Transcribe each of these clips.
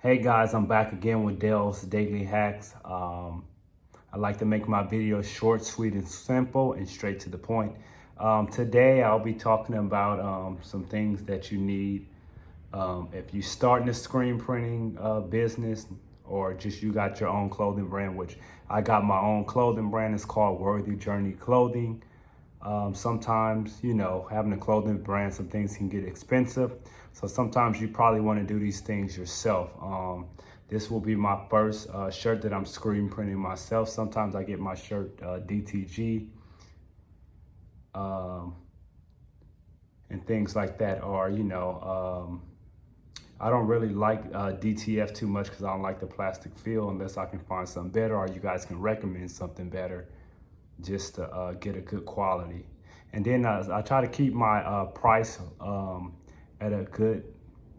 Hey guys, I'm back again with Dale's Daily Hacks. I like to make my videos short, sweet, and simple and straight to the point. Today I'll be talking about some things that you need if you're starting a screen printing business, or just you got your own clothing brand, which I got my own clothing brand. It's called Worthy Journey Clothing. Sometimes, having a clothing brand, some things can get expensive. So sometimes you probably want to do these things yourself. This will be my first shirt that I'm screen printing myself. Sometimes I get my shirt DTG and things like that. Or, I don't really like DTF too much because I don't like the plastic feel unless I can find something better, or you guys can recommend something better just to get a good quality. And then I try to keep my price at a good,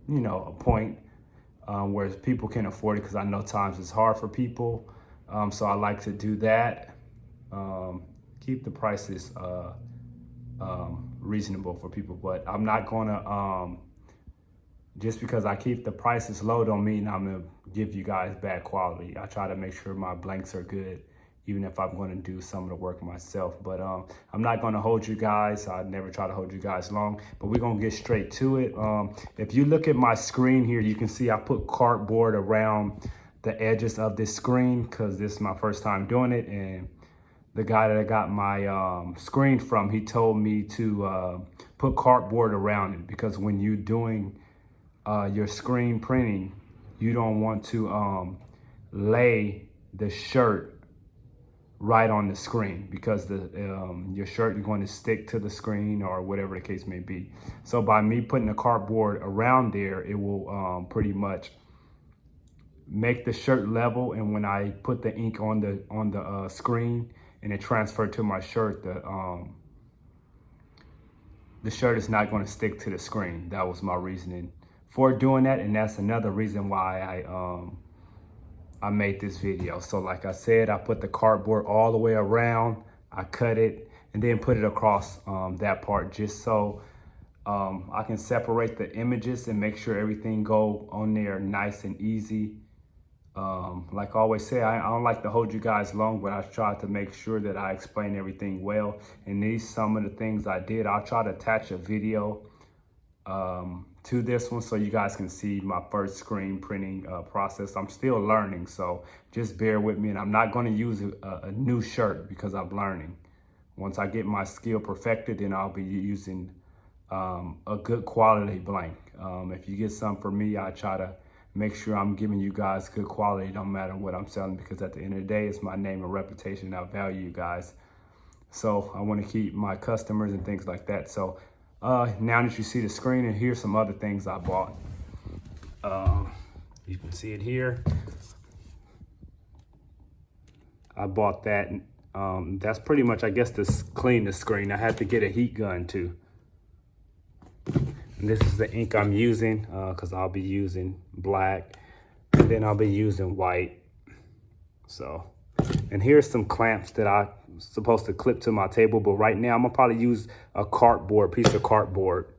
a point where people can afford it, because I know times it's hard for people. So I like to do that. Keep the prices reasonable for people, but I'm not gonna, just because I keep the prices low don't mean I'm gonna give you guys bad quality. I try to make sure my blanks are good, even if I'm gonna do some of the work myself. But I'm not gonna hold you guys. I never try to hold you guys long, but we're gonna get straight to it. If you look at my screen here, you can see I put cardboard around the edges of this screen because this is my first time doing it. And the guy that I got my screen from, he told me to put cardboard around it, because when you're doing your screen printing, you don't want to lay the shirt right on the screen, because your shirt is going to stick to the screen or whatever the case may be. So by me putting the cardboard around there, it will pretty much make the shirt level. And when I put the ink on the screen and it transferred to my shirt, the shirt is not going to stick to the screen. That was my reasoning for doing that, and that's another reason why I made this video. So like I said, I put the cardboard all the way around, I cut it, and then put it across that part, just so I can separate the images and make sure everything go on there nice and easy. Like I always say, I don't like to hold you guys long, but I try to make sure that I explain everything well. And these some of the things I did. I'll try to attach a video to this one so you guys can see my first screen printing process. I'm still learning, so just bear with me. And I'm not going to use a new shirt because I'm learning. Once I get my skill perfected, then I'll be using a good quality blank. If you get some from me, I try to make sure I'm giving you guys good quality, no matter what I'm selling, because at the end of the day, it's my name and reputation, and I value you guys. So I want to keep my customers and things like that. So now that you see the screen, and here's some other things I bought. You can see it here. I bought that. That's pretty much, I guess, to clean the screen. I had to get a heat gun too. And this is the ink I'm using, because I'll be using black, and then I'll be using white. So, and here's some clamps that I'm supposed to clip to my table, but right now I'm gonna probably use a piece of cardboard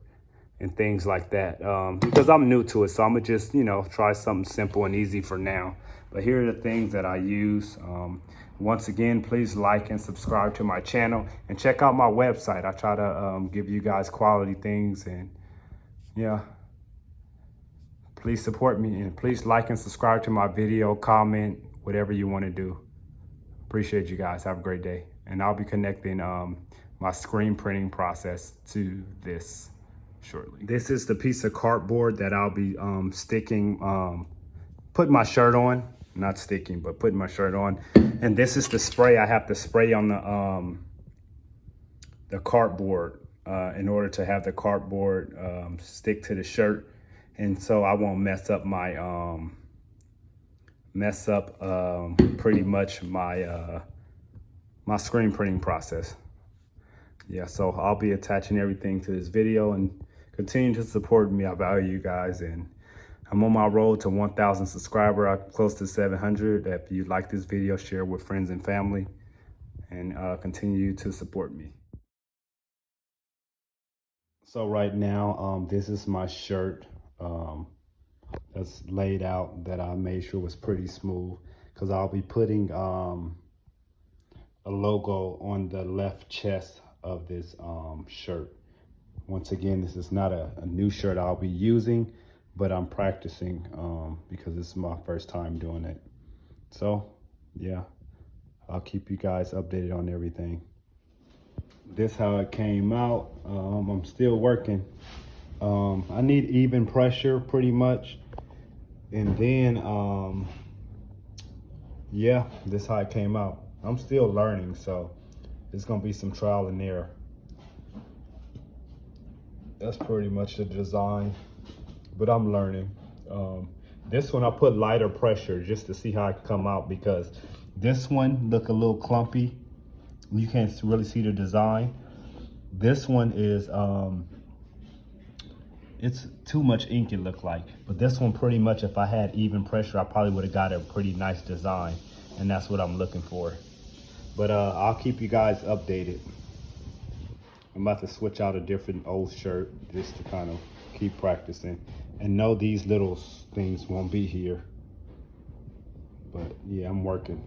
and things like that, because I'm new to it. So I'm gonna just, try something simple and easy for now. But here are the things that I use. Once again, please like and subscribe to my channel, and check out my website. I try to give you guys quality things, and yeah, please support me, and please like and subscribe to my video, comment, whatever you want to do. Appreciate you guys. Have a great day. And I'll be connecting my screen printing process to this shortly. This is the piece of cardboard that I'll be putting my shirt on. Not sticking, but putting my shirt on. And this is the spray I have to spray on the cardboard in order to have the cardboard stick to the shirt. And so I won't mess up my pretty much my my screen printing process. Yeah, so I'll be attaching everything to this video, and continue to support me. I value you guys, and I'm on my road to 1,000 subscribers. I'm close to 700. If you like this video, share with friends and family, and continue to support me. So right now, this is my shirt that's laid out that I made sure was pretty smooth, because I'll be putting a logo on the left chest of this shirt. Once again, this is not a new shirt I'll be using, but I'm practicing because this is my first time doing it. So yeah, I'll keep you guys updated on everything. This how it came out. I'm still working. I need even pressure pretty much. And then, yeah, this how it came out. I'm still learning, so it's gonna be some trial and error. That's pretty much the design, but I'm learning. This one I put lighter pressure just to see how it come out, because this one look a little clumpy. You can't really see the design. This one is, it's too much ink it looked like. But this one pretty much, if I had even pressure, I probably would have got a pretty nice design. And that's what I'm looking for. But I'll keep you guys updated. I'm about to switch out a different old shirt just to kind of keep practicing. And know these little things won't be here. But yeah, I'm working.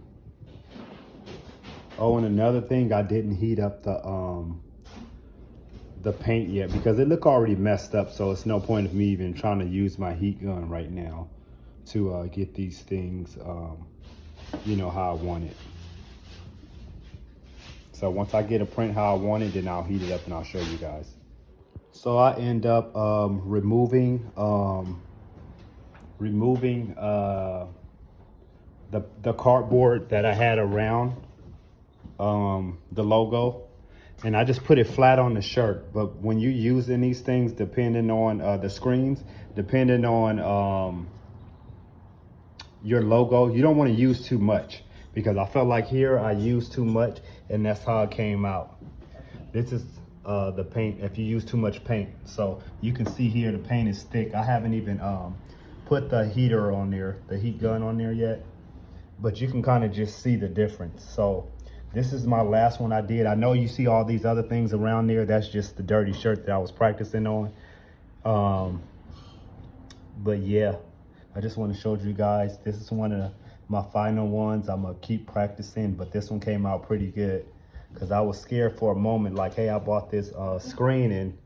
Oh, and another thing, I didn't heat up the paint yet because it looked already messed up, so it's no point of me even trying to use my heat gun right now to get these things you know, how I want it. So once I get a print how I want it, then I'll heat it up and I'll show you guys. So I end up removing the cardboard that I had around the logo, and I just put it flat on the shirt. But when you're using these things, depending on the screens, depending on your logo, you don't want to use too much, because I felt like here I used too much, and that's how it came out. This is the paint, if you use too much paint. So you can see here the paint is thick. I haven't even put the heater on there, the heat gun on there yet, but you can kind of just see the difference. So this is my last one I did. I know you see all these other things around there. That's just the dirty shirt that I was practicing on. But yeah, I just want to show you guys, this is one of my final ones. I'm gonna keep practicing, but this one came out pretty good, because I was scared for a moment, like, hey, I bought this screen and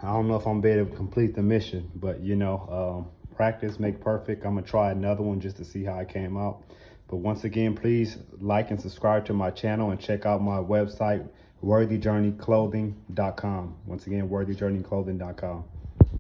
I don't know if I'm gonna be able to complete the mission. But you know, practice make perfect. I'm gonna try another one just to see how it came out. But once again, please like and subscribe to my channel and check out my website, worthyjourneyclothing.com. Once again, worthyjourneyclothing.com.